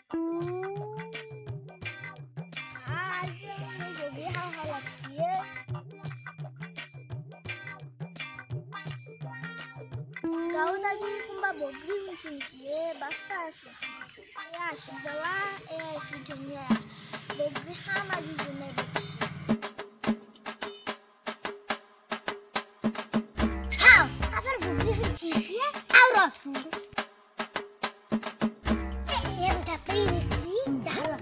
Kau tadi kumba bogri musim kie basta sih. Ya si Jawa, si dunia. Bogri hama di dunia bogri. How? Apa bogri musim kie? Aurasu. Ya udah pilih sih, jalan.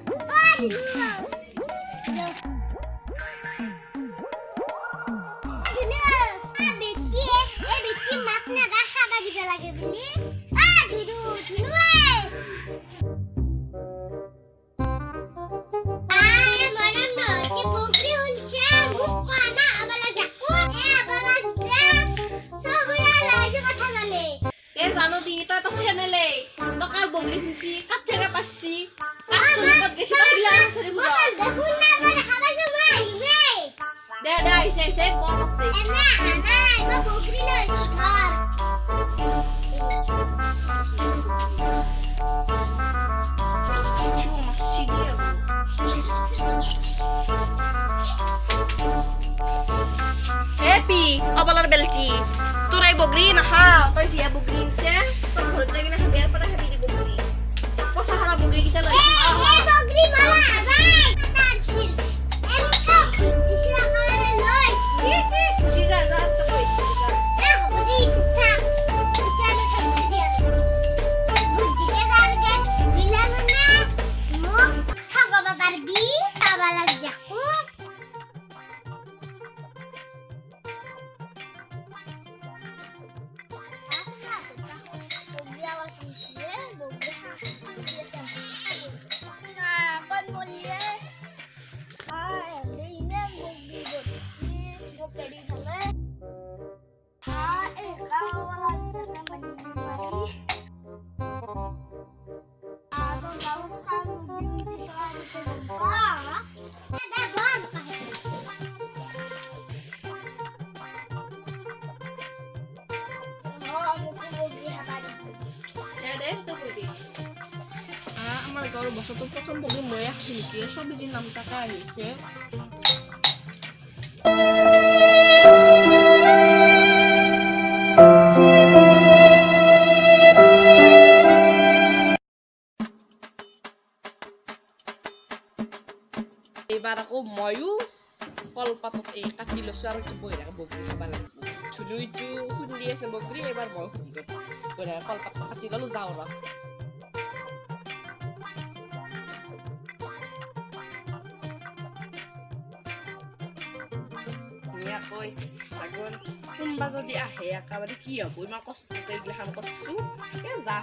Happy, apalar belci. Turai bogri na ha, toy siya bogri siya. Pagkulot lagi na biar pada happy di bogri. Kok sahala bogri kita loh. Bogri malah, bye. Tansil. Enka, disila kala loy. Sisa za, toy. Aku beri tak. Jangan tansil dia. Bukti kedarga bilanuna. Mo, haga babarbi, tabalas jaku. আমার ঘর বসত প্রথম বলি মই আসিনি কি সবজি নাম টাকা আহিছে এবার aku ময়ু কলপাতত এই কাটি লৈছো আৰু এইটো বহি থাকে বগৰী খাব লাগিব চুলুইটো খুন্দি আছে বগৰী এবাৰ মই খুন্দি বহি কলপাতত কাটি ললো যাওঁ ৰ কৈ লাগুন কোনবা যদি আহে একেবাৰে কি হ'ব ইমান কষ্ট এইগিলাখান কৰছো যা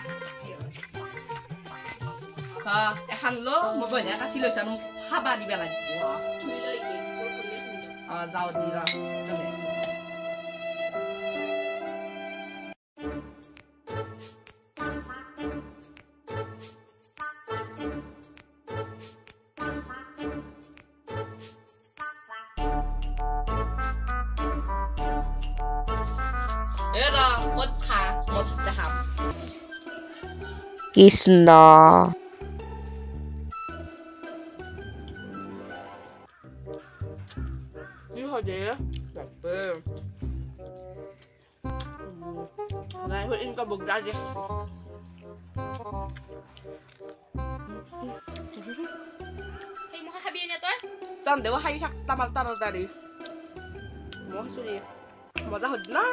এখন লো মই বহি কাটি লৈছো মোক খাবা দিবা লাগিব থুই লৈ যাওঁ দি ৰ Krishna ini hadiah tapi nah ini kau bogor aja hey mau habiannya tuh tan dewa hai tak tamal tar tadi mau suri mau jahud na